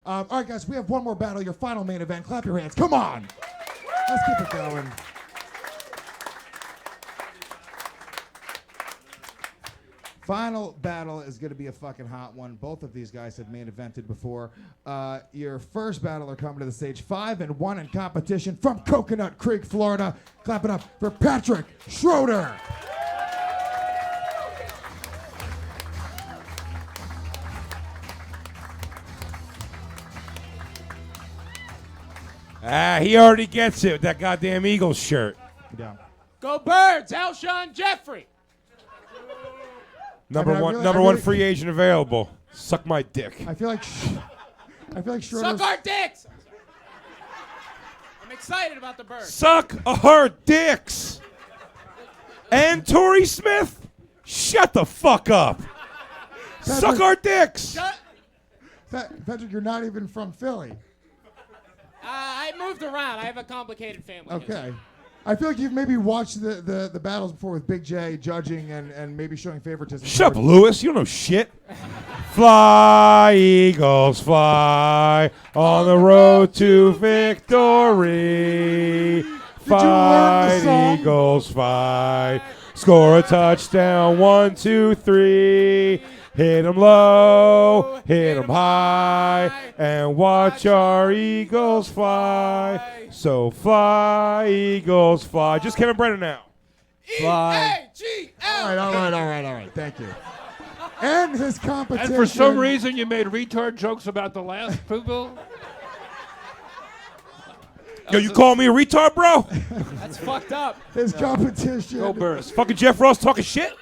All right, guys, we have one more battle, your final main event. Clap your hands. Come on. Let's keep it going. Final battle is going to be a fucking hot one. Both of these guys have main evented before. Your first battler coming to the stage, 5-1 in competition from Coconut Creek, Florida. Clap it up for Patrick Schroeder. He already gets it with that goddamn Eagles shirt. Yeah. Go Birds, Alshon Jeffrey. Number one free agent available. Suck my dick. I feel like Schroeder. Suck our dicks. I'm excited about the Birds. Suck our dicks. And Torrey Smith, shut the fuck up. Suck our dicks. Patrick, you're not even from Philly. I moved around. I have a complicated family. Okay. I feel like you've maybe watched the battles before with Big J judging and maybe showing favoritism. Shut up, Lewis. You don't know shit. Fly, Eagles, fly on the road to victory. Fight, Eagles, fight. Score a touchdown, 1, 2, 3. Hit 'em low, hit 'em high, and watch our Eagles fly. So fly, Eagles, fly. Just Kevin Brennan now. Fly. E-A-G-L. All right. Thank you. And his competition. And for some reason, you made retard jokes about the last people. Yo, you call me a retard, bro? That's fucked up. His competition. Go Birds. Fucking Jeff Ross talking shit?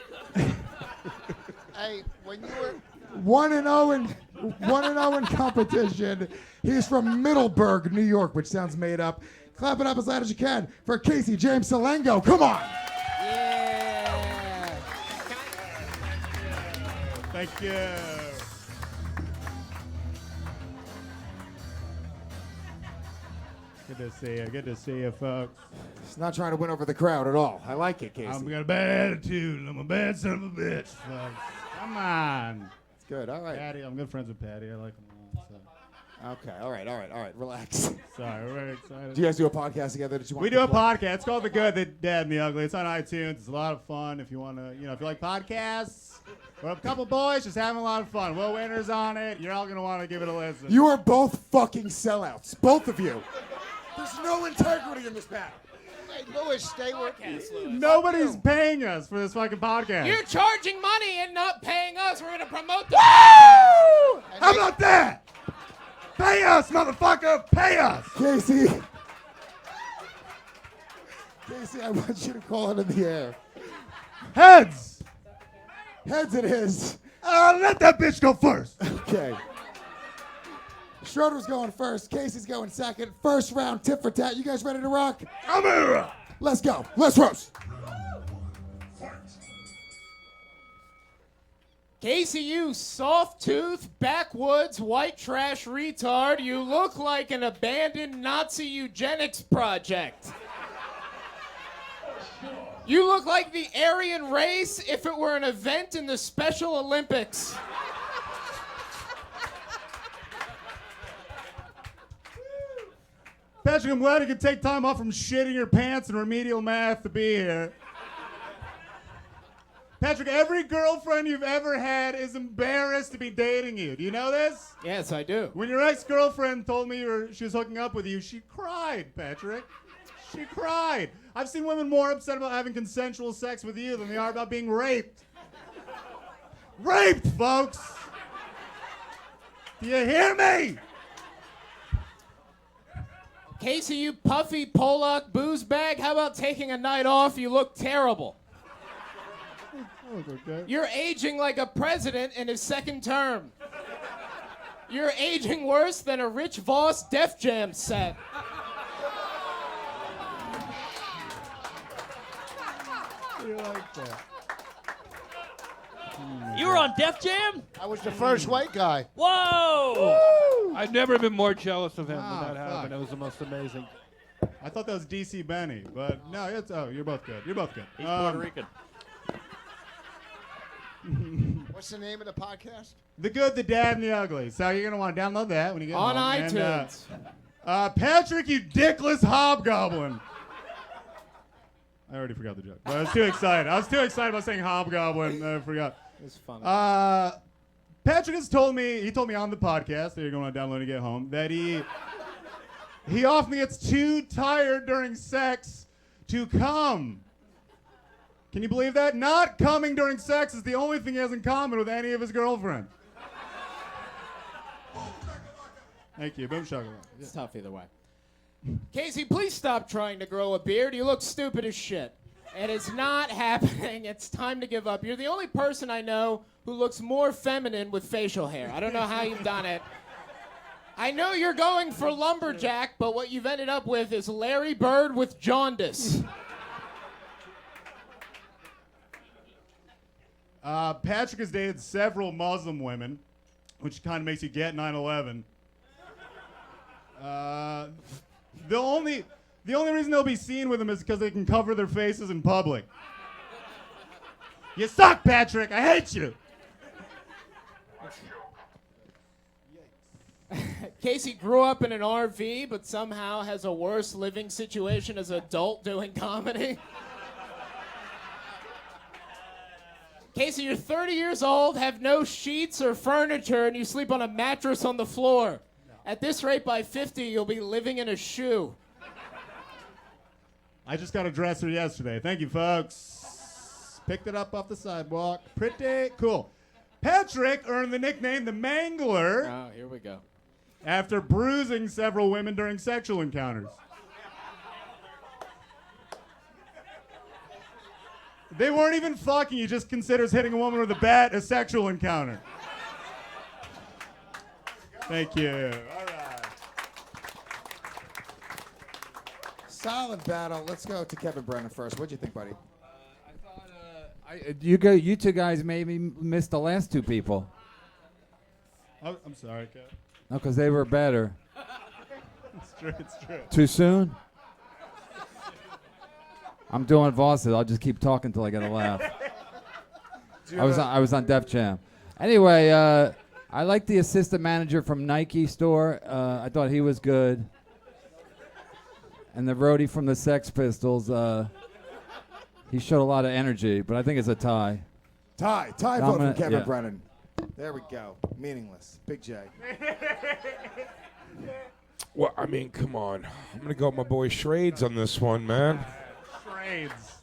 Hey, when you were 1-0 in competition. He's from Middleburg, New York, which sounds made up. Clap it up as loud as you can for Casey James Salengo. Come on. Yeah. Thank you. Good to see you, folks. He's not trying to win over the crowd at all. I like it, Casey. I've got a bad attitude. I'm a bad son of a bitch, folks. Come on. It's good. All right. Patty, I'm good friends with Patty. I like him a lot. So. Okay. All right. Relax. Sorry, we're very excited. Do you guys do a podcast together? That you want We to do a plug? podcast. It's called The Good, the Dead, and the Ugly. It's on iTunes. It's a lot of fun. If you want to, if you like podcasts, we're a couple boys just having a lot of fun. Will Winter's on it. You're all going to want to give it a listen. You are both fucking sellouts. Both of you. There's no integrity in this battle. Hey, Lewis, stay with Nobody's paying us for this fucking podcast. You're charging money and not paying us. We're going to promote the How about that? Pay us, motherfucker! Pay us! Casey, I want you to call it in the air. Heads! Heads it is. Let that bitch go first. Okay. Schroeder's going first. Casey's going second. First round, tit for tat. You guys ready to rock? I'm here. Let's go. Let's roast. Casey, you soft tooth, backwoods, white trash retard. You look like an abandoned Nazi eugenics project. You look like the Aryan race if it were an event in the Special Olympics. Patrick, I'm glad you could take time off from shitting your pants and remedial math to be here. Patrick, every girlfriend you've ever had is embarrassed to be dating you. Do you know this? Yes, I do. When your ex-girlfriend told me she was hooking up with you, she cried, Patrick. She cried. I've seen women more upset about having consensual sex with you than they are about being raped. Raped, folks! Do you hear me? Casey, you puffy Pollock booze bag, how about taking a night off? You look terrible. Okay. You're aging like a president in his second term. You're aging worse than a Rich Voss Def Jam set. You like that? You were on Def Jam? I was the first white guy. Whoa! I've never been more jealous of him when Ah, that happened. fuck. It was the most amazing. I thought that was DC Benny, but no, you're both good. You're both good. He's Puerto Rican. What's the name of the podcast? The Good, the Dad, and the Ugly. So you're gonna want to download that when you get On home. iTunes. And, Patrick, you dickless hobgoblin. I already forgot the joke, but I was too excited. I was too excited about saying hobgoblin. I forgot. It's funny. Patrick has told me, he told me on the podcast that you're going to download and get home, that he often gets too tired during sex to come. Can you believe that? Not coming during sex is the only thing he has in common with any of his girlfriends. Thank you. Boom shakalaka. It's tough either way. Casey, please stop trying to grow a beard. You look stupid as shit. And it's not happening. It's time to give up. You're the only person I know who looks more feminine with facial hair. I don't know how you've done it. I know you're going for lumberjack, but what you've ended up with is Larry Bird with jaundice. Patrick has dated several Muslim women, which kind of makes you get 9/11. The only reason they'll be seen with him is because they can cover their faces in public. You suck, Patrick. I hate you. Casey grew up in an RV, but somehow has a worse living situation as an adult doing comedy. Casey, you're 30 years old, have no sheets or furniture, and you sleep on a mattress on the floor. At this rate, by 50, you'll be living in a shoe. I just got a dresser yesterday. Thank you, folks. Picked it up off the sidewalk. Pretty cool. Patrick earned the nickname the Mangler Oh, here we go. after bruising several women during sexual encounters. They weren't even fucking. He just considers hitting a woman with a bat a sexual encounter. Thank you. All right. Solid battle. Let's go to Kevin Brennan first. What'd you think, buddy? You two guys maybe missed the last two people. Oh, I'm sorry, Kev. No, because they were better. It's true. It's true. Too soon? I'm doing Voss's. I'll just keep talking till I get a laugh. I was on Def Jam. Anyway, I like the assistant manager from Nike store. I thought he was good. And the roadie from the Sex Pistols, he showed a lot of energy, but I think it's a tie. Tie vote from Dominant, Kevin yeah. Brennan. There we go. Meaningless. Big J. Well, I mean, come on. I'm going to go with my boy Shrades on this one, man. Trades.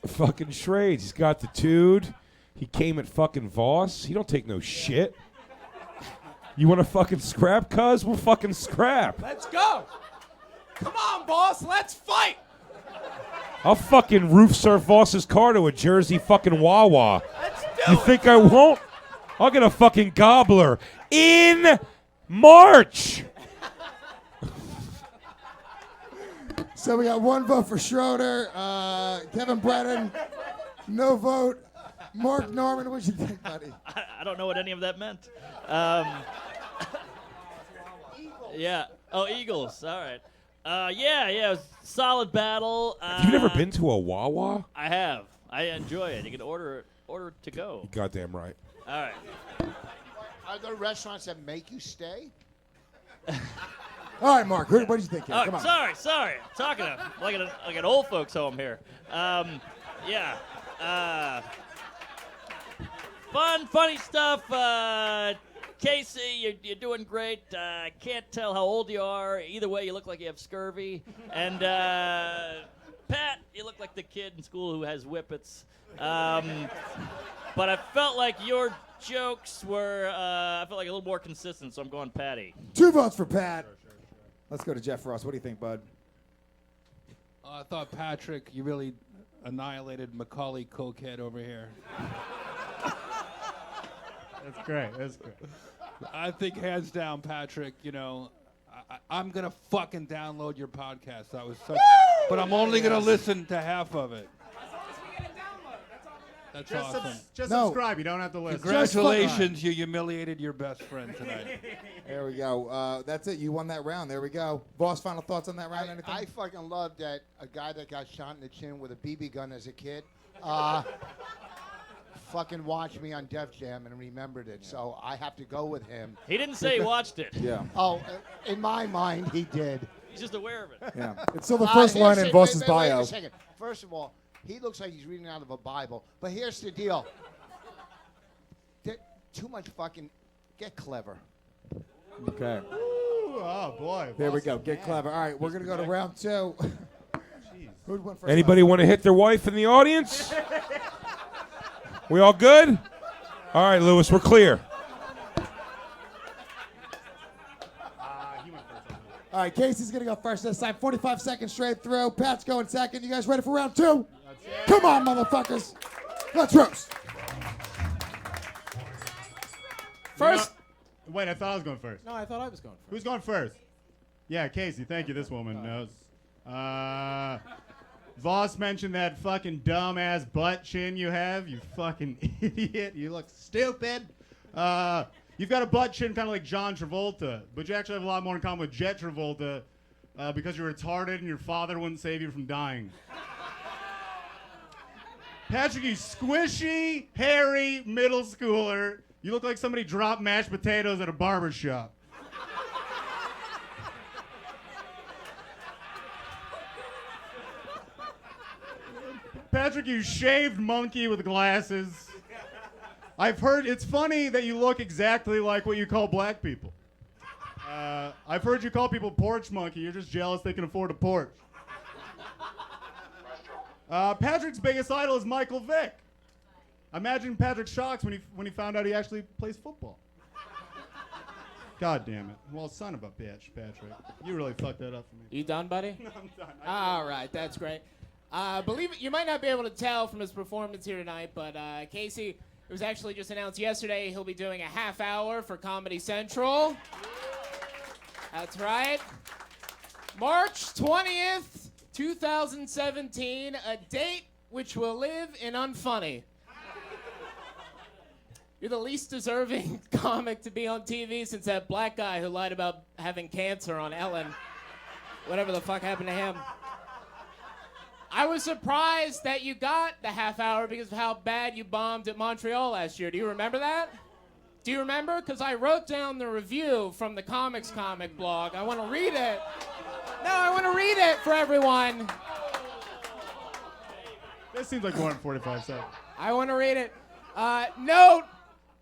Fucking Shrades. He's got the dude. He came at fucking Voss. He don't take no shit. You want to fucking scrap, cuz? We'll fucking scrap. Let's go. Come on, boss. Let's fight. I'll fucking roof surf Voss's car to a Jersey fucking Wawa. Let's do You it. think I won't? I'll get a fucking gobbler in March. So we got one vote for Schroeder. Kevin Brennan, no vote. Mark Norman, what'd you think, buddy? I don't know what any of that meant. Yeah. Oh, Eagles. All right. Yeah. It was a solid battle. You've never been to a Wawa? I have. I enjoy it. You can order to go. Goddamn right. All right. Are there restaurants that make you stay? All right, Mark, what did you think here? Oh, Come on. sorry. Talking to like an old folks home here. Yeah. Funny stuff. Casey, you're doing great. I can't tell how old you are. Either way, you look like you have scurvy. And Pat, you look like the kid in school who has whippets. But I felt like your jokes were, I felt like a little more consistent, so I'm going Patty. 2 votes for Pat. Let's go to Jeff Ross. What do you think, bud? I thought, Patrick, you really annihilated Macaulay Cokehead over here. That's great. That's great. I think hands down, Patrick, I'm going to fucking download your podcast. That was such, but I'm only going to listen to half of it. That's awesome. Just No. subscribe. You don't have to listen. Congratulations, you humiliated your best friend tonight. There we go. That's it. You won that round. There we go. Boss, final thoughts on that round? Anything? I fucking love that a guy that got shot in the chin with a BB gun as a kid fucking watched me on Def Jam and remembered it, so I have to go with him. He didn't say he watched it. Yeah. Oh, in my mind, he did. He's just aware of it. Yeah. It's still the first line in Voss's bio. Wait a second. First of all, he looks like he's reading out of a Bible. But here's the deal. Too much fucking... Get clever. Okay. Ooh, oh, boy. There we go. Get clever. All right, we're going to go to round 2. Who went first? Anybody want to hit their wife in the audience? We all good? All right, Lewis, we're clear. All right, Casey's going to go first this time. 45 seconds straight through. Pat's going second. You guys ready for round 2? Come on, motherfuckers. Let's roast. First. Wait, I thought I was going first. No, I thought I was going first. Who's going first? Yeah, Casey. Thank you. This woman knows. Voss mentioned that fucking dumbass butt chin you have. You fucking idiot. You look stupid. You've got a butt chin kind of like John Travolta, but you actually have a lot more in common with Jet Travolta because you're retarded and your father wouldn't save you from dying. Patrick, you squishy, hairy middle schooler. You look like somebody dropped mashed potatoes at a barber shop. Patrick, you shaved monkey with glasses. I've heard it's funny that you look exactly like what you call black people. I've heard you call people porch monkey. You're just jealous they can afford a porch. Patrick's biggest idol is Michael Vick. Imagine Patrick's shocks when he found out he actually plays football. God damn it. Well, son of a bitch, Patrick. You really fucked that up for me. You done, buddy? No, I'm done. All right, that's great. Believe it, you might not be able to tell from his performance here tonight, but Casey, it was actually just announced yesterday he'll be doing a half hour for Comedy Central. That's right. March 20th, 2017, a date which will live in unfunny. You're the least deserving comic to be on TV since that black guy who lied about having cancer on Ellen. Whatever the fuck happened to him. I was surprised that you got the half hour because of how bad you bombed at Montreal last year. Do you remember that? Do you remember? Because I wrote down the review from the Comics Comic blog. I want to read it. No, I want to read it for everyone. This seems like more than 45 seconds. I want to read it. Note,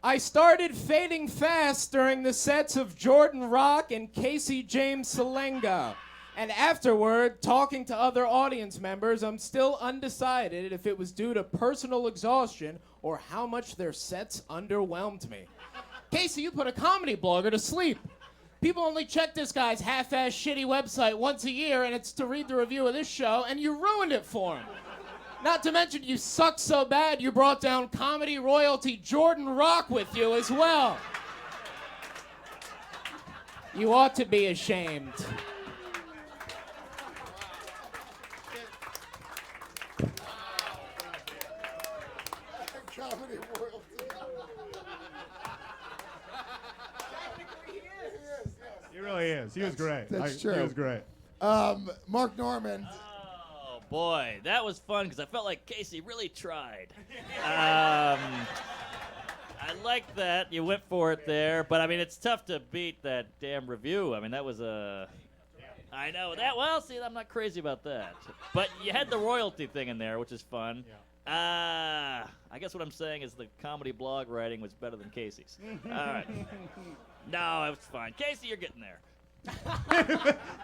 I started fading fast during the sets of Jordan Rock and Casey James Salengo. And afterward, talking to other audience members, I'm still undecided if it was due to personal exhaustion or how much their sets underwhelmed me. Casey, you put a comedy blogger to sleep. People only check this guy's half-ass shitty website once a year, and it's to read the review of this show, and you ruined it for him. Not to mention you suck so bad you brought down comedy royalty Jordan Rock with you as well. You ought to be ashamed. He really is. He was great. That's true. He was great. Mark Norman. Oh, boy. That was fun because I felt like Casey really tried. I like that. You went for it there. But, I mean, it's tough to beat that damn review. I mean, that was a... I know. That. Well, see, I'm not crazy about that. But you had the royalty thing in there, which is fun. I guess what I'm saying is the comedy blog writing was better than Casey's. All right. No, it was fine. Casey, you're getting there.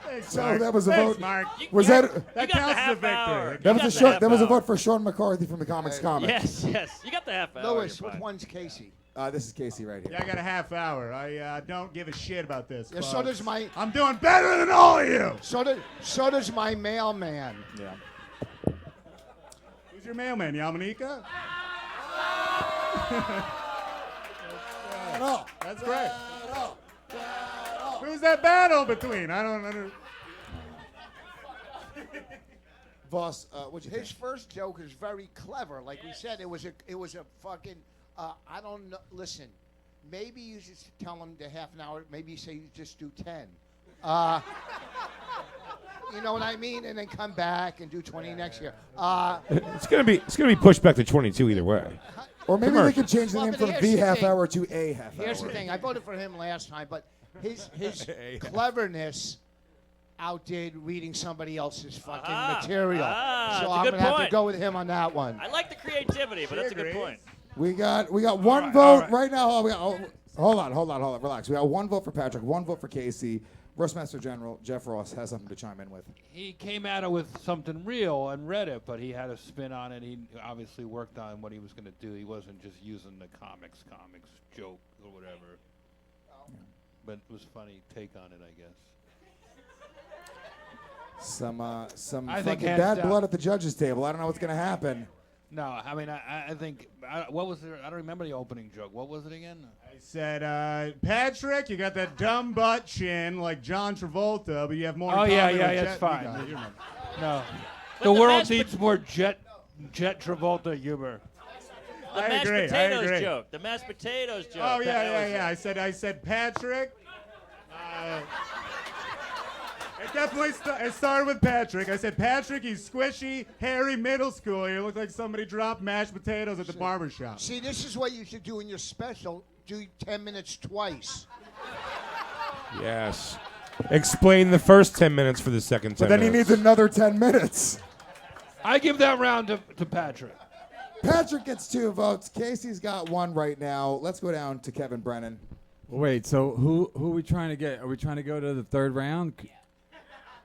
Thanks, So Mark. that was a Thanks, vote. Mark. Was You that got the counts as a half victory. hour. that You was got a the short, half that was a hour. vote for Sean McCarthy from the Comics Comic. Yes, yes. You got the half hour. Lewis, You're which fine. one's Casey? This is Casey right here. Yeah, I got a half hour. I don't give a shit about this. Yeah, so folks. does my I'm doing better than all of you. so does my mailman. Yeah. Who's your mailman, Yamanika? That's great. Who's that battle between? I don't know. Voss, what'd you His think? first joke is very clever. Like we said, it was a fucking. I don't know. Listen, maybe you just tell him to half an hour. Maybe you say you just do 10. You know what I mean? And then come back and do 20 next year. It's gonna be pushed back to 22 either way. Or maybe they could change the Well, name but from here's the the half thing. hour to a half hour. Here's the thing. I voted for him last time, but his cleaverness outdid reading somebody else's fucking material. So that's a I'm good gonna have to point. go with him on that one. I like the creativity, but that's a good point. We got one vote right now. Hold on, relax. We got one vote for Patrick, one vote for Casey. Roastmaster General Jeff Ross has something to chime in with. He came at it with something real and read it, but he had a spin on it. He obviously worked on what he was going to do. He wasn't just using the comics joke or whatever. But it was a funny take on it, I guess. Some I think fucking hands bad down. blood at the judges' table. I don't know what's gonna happen. No, I mean, I think, what was there? I don't remember the opening joke. What was it again? I said, Patrick, you got that dumb butt chin like John Travolta, but you have more. Oh, in yeah, common yeah, with that's Jet- fine. You got it, you remember. No. But The the world mashed needs more Jet Travolta humor. The I mashed agree, I potatoes agree. joke. The mashed potatoes joke. Oh, That yeah, was- yeah. I said, Patrick. It definitely it started with Patrick. I said, Patrick, you squishy, hairy middle schooler. You look like somebody dropped mashed potatoes at the barbershop. See, this is what you should do in your special. Do 10 minutes twice. Yes. Explain the first 10 minutes for the second 10 But then he minutes. needs another 10 minutes. I give that round to Patrick. Patrick gets 2 votes. Casey's got 1 right now. Let's go down to Kevin Brennan. Wait, so who are we trying to get? Are we trying to go to the third round?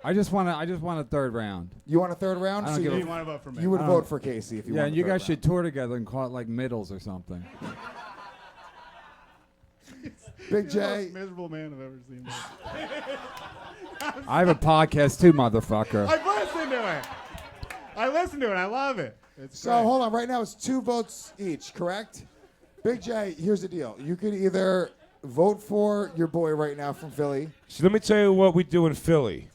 I just want a third round. You want a third round? I don't So give you, a You want to vote for me? you would I vote don't- for Casey if you Yeah, want and the you third guys round. should tour together and call it like middles or something. Big You're the J. most miserable man I've ever seen. I have a podcast too, motherfucker. I listen to it. I love it. It's So great. hold on. Right now it's 2 votes each, correct? Big J, here's the deal. You could either vote for your boy right now from Philly. So let me tell you what we do in Philly.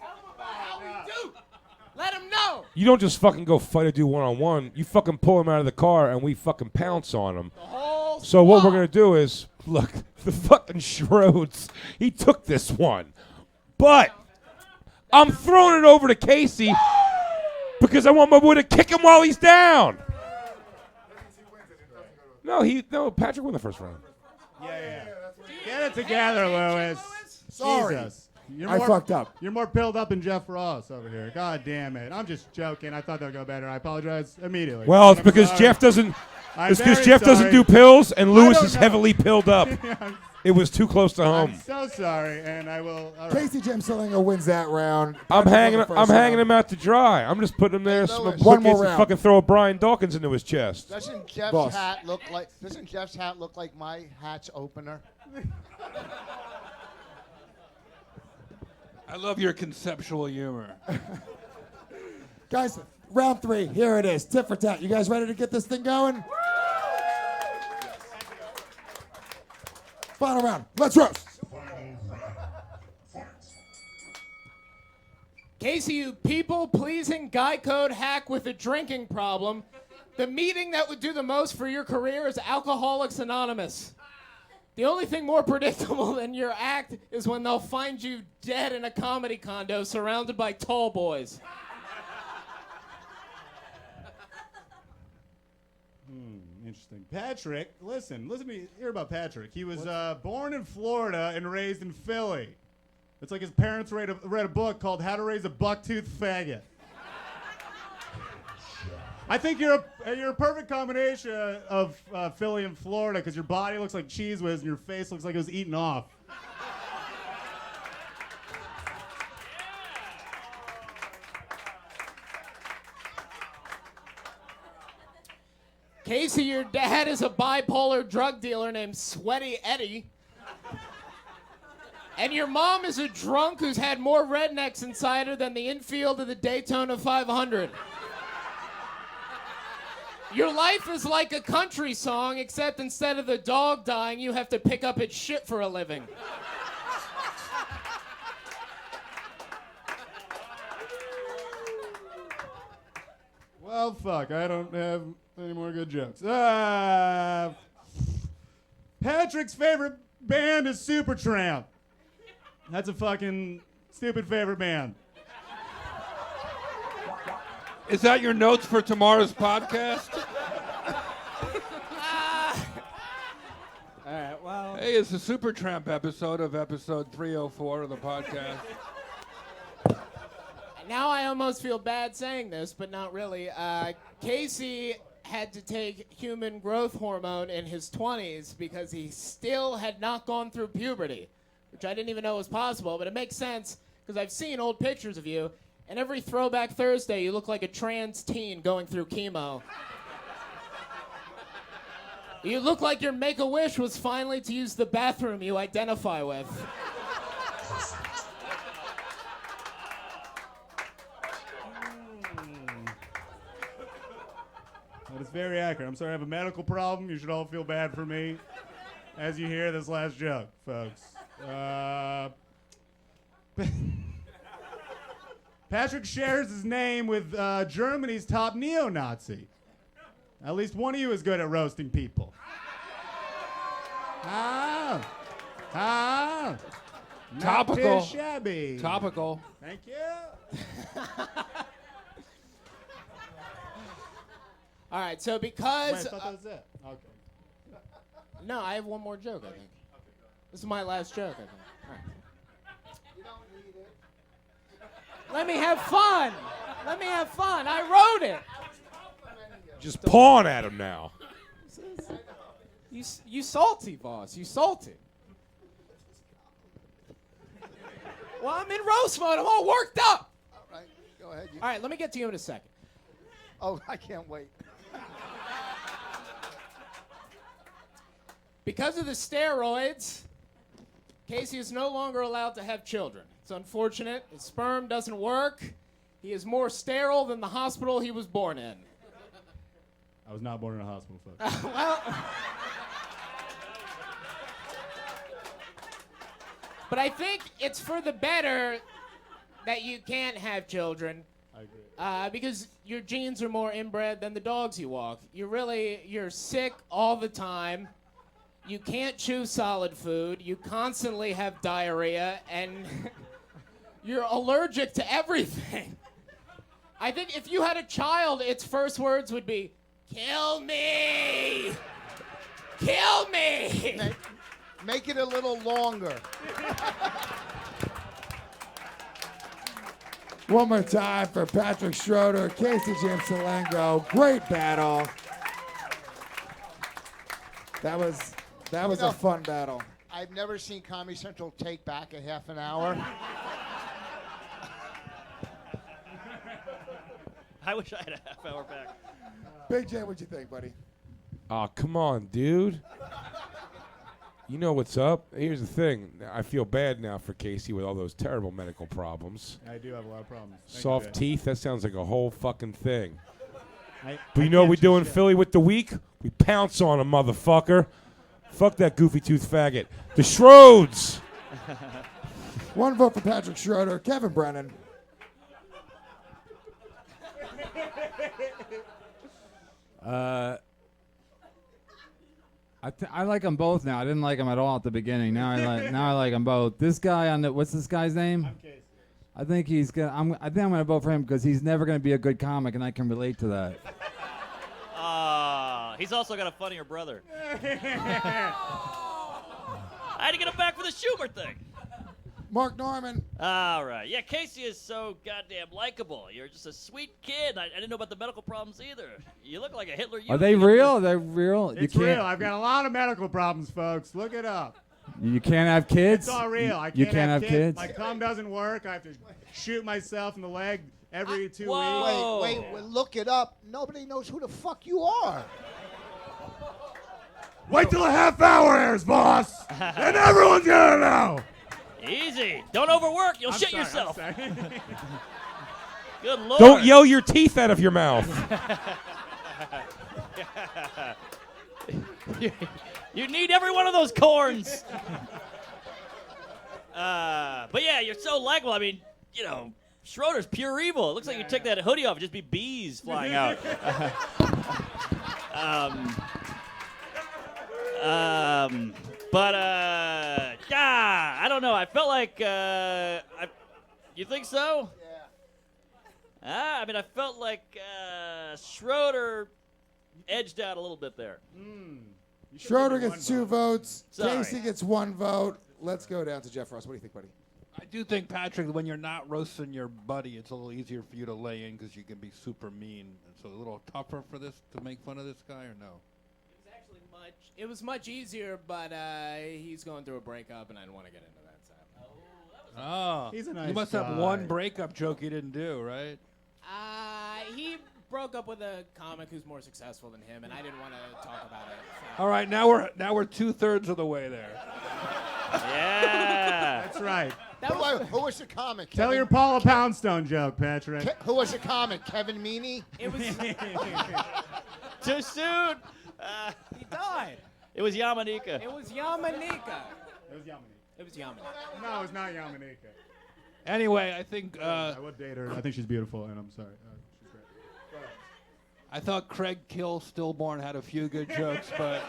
Let him know. You don't just fucking go fight a dude one-on-one. You fucking pull him out of the car and we fucking pounce on him. So what we're going to do is, look, the fucking Schroeds, he took this one. But I'm throwing it over to Casey because I want my boy to kick him while he's down. No, Patrick won the first round. Yeah. Get it together, Lewis. Sorry. Jesus. I fucked up. You're more pilled up than Jeff Ross over here. God damn it. I'm just joking. I thought that would go better. I apologize immediately. Well, it's I'm because sorry. Jeff doesn't. I'm It's because very Jeff doesn't sorry. do pills and Lewis don't is know. heavily pilled up. It was too close to home. I'm so sorry, and I will. All right. Casey Jim Salengo wins that round. I'm Patrick hanging. won the I'm first hanging round. him out to dry. I'm just putting him there. So my Lewis. boy One more gets to round. fucking throw a Brian Dawkins into his chest. Doesn't Jeff's Boss. hat look like? Doesn't Jeff's hat look like my hat's opener? I love your conceptual humor. Guys, round 3. Here it is. Tit for tat. You guys ready to get this thing going? Final round. Let's roast. Casey, you people-pleasing guy code hack with a drinking problem. The meeting that would do the most for your career is Alcoholics Anonymous. The only thing more predictable than your act is when they'll find you dead in a comedy condo surrounded by tall boys. Interesting. Patrick, listen to me. Hear about Patrick. He was born in Florida and raised in Philly. It's like his parents read a book called How to Raise a Bucktooth Faggot. I think you're a perfect combination of Philly and Florida because your body looks like Cheese Whiz and your face looks like it was eaten off. Casey, your dad is a bipolar drug dealer named Sweaty Eddie. And your mom is a drunk who's had more rednecks inside her than the infield of the Daytona 500. Your life is like a country song, except instead of the dog dying, you have to pick up its shit for a living. Well, fuck. I don't have any more good jokes. Patrick's favorite band is Supertramp. That's a fucking stupid favorite band. Is that your notes for tomorrow's podcast? All right, well. Hey, it's a Supertramp episode of episode 304 of the podcast. Now I almost feel bad saying this, but not really. Casey had to take human growth hormone in his 20s because he still had not gone through puberty, which I didn't even know was possible, but it makes sense because I've seen old pictures of you, and every Throwback Thursday you look like a trans teen going through chemo. You look like your Make-A-Wish was finally to use the bathroom you identify with. That is very accurate. I'm sorry, I have a medical problem. You should all feel bad for me as you hear this last joke, folks. Patrick shares his name with Germany's top neo-Nazi. At least one of you is good at roasting people. Not Topical. too shabby. Topical. Thank you. All right, so Wait, because... I thought that was it. Okay. no, I have one more joke, I think. This is my last joke, I think. All right. Let me have fun. Let me have fun. I wrote it. Just pawing at him now. You salty, boss. You salty. Well, I'm in roast mode. I'm all worked up. All right, go ahead. All right, let me get to you in a second. Oh, I can't wait. Because of the steroids, Casey is no longer allowed to have children. It's unfortunate. His sperm doesn't work. He is more sterile than the hospital he was born in. I was not born in a hospital, folks. Well, but I think it's for the better that you can't have children. I agree. Because your genes are more inbred than the dogs you walk. You're sick all the time. You can't chew solid food. You constantly have diarrhea, and you're allergic to everything. I think if you had a child, its first words would be, "Kill me! Kill me!" Make it a little longer. One more time for Patrick Schroeder, Casey James Salengo. Great battle. That was a fun battle. I've never seen Comedy Central take back a half an hour. I wish I had a half hour back. Big J, what'd you think, buddy? Oh, come on, dude. You know what's up. Here's the thing. I feel bad now for Casey with all those terrible medical problems. I do have a lot of problems. Thank you, Soft Jay. teeth, that sounds like a whole fucking thing. I But you know what we can't do in shit. Philly with the week? We pounce on a motherfucker. Fuck that goofy tooth faggot. The Schroeds. One vote for Patrick Schroeder, Kevin Brennan. I like them both now. I didn't like them at all at the beginning. Now I like them both. This guy on the what's this guy's name? I'm Casey. I think he's gonna. I think I'm gonna vote for him because he's never gonna be a good comic, and I can relate to that. He's also got a funnier brother. I had to get him back for the Schumer thing. Mark Norman. All right. Yeah, Casey is so goddamn likable. You're just a sweet kid. I didn't know about the medical problems either. You look like a Hitler youth. Are they real? Are they real? It's you can't. real. I've got a lot of medical problems, folks. Look it up. You can't have kids. It's all real. I You can't can't have kids. My cum doesn't work. I have to shoot myself in the leg every 2 Whoa. weeks. Wait, look it up. Nobody knows who the fuck you are. Wait till a half hour airs, boss, and everyone's gonna know. Easy. Don't overwork. You'll I'm shit sorry, I'm yourself. sorry. Good lord. Don't yell your teeth out of your mouth. You need every one of those corns. But yeah, you're so likable. I mean, you know, Schroeder's pure evil. It looks like you took that hoodie off and just be bees flying out. I don't know. I felt like, you think so? I mean, I felt like Schroeder edged out a little bit there. Schroeder gets 2 votes. Sorry. Casey gets 1 vote. Let's go down to Jeff Ross. What do you think, buddy? I do think, Patrick, when you're not roasting your buddy, it's a little easier for you to lay in because you can be super mean. So a little tougher for this to make fun of this guy, or no? It was much easier, but he's going through a breakup, and I didn't want to get into that. So. Oh, He's a nice you must guy. have one breakup joke he didn't do, right? He broke up with a comic who's more successful than him, and I didn't want to talk about it. So. All right, now we're 2/3 of the way there. Yeah. That's right. Who was the comic? Tell Kevin- your Paula Poundstone joke, Patrick. Who was the comic? Kevin Meaney? It was. Too soon. He died. It was Yamanika. It was Yamanika. It was Yamanika. It was Yamanika. No, it's not Yamanika. Anyway, I think I would date her. I think she's beautiful, and I'm sorry. She's great. I thought Craig Kill Stillborn had a few good jokes, but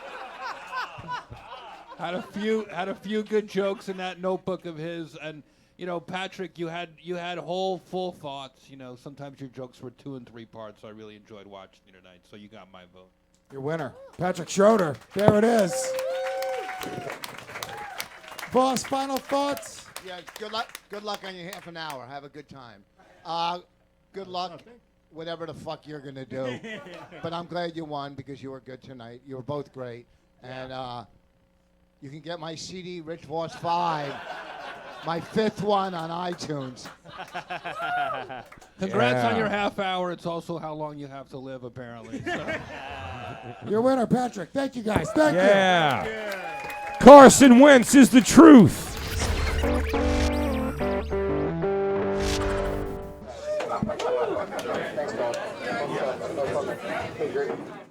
had a few good jokes in that notebook of his. And you know, Patrick, you had whole full thoughts. You know, sometimes your jokes were 2 and 3 parts. So I really enjoyed watching you tonight. So you got my vote. Your winner, Patrick Schroeder. There it is. Boss, final thoughts? Yeah, good luck on your half an hour. Have a good time. Good luck, whatever the fuck you're going to do. But I'm glad you won because you were good tonight. You were both great. And you can get my CD, Rich Voss 5, my 5th one on iTunes. Congrats on your half hour. It's also how long you have to live, apparently. So. Your winner, Patrick. Thank you, guys. Thank you. Yeah. Carson Wentz is the truth. Thanks,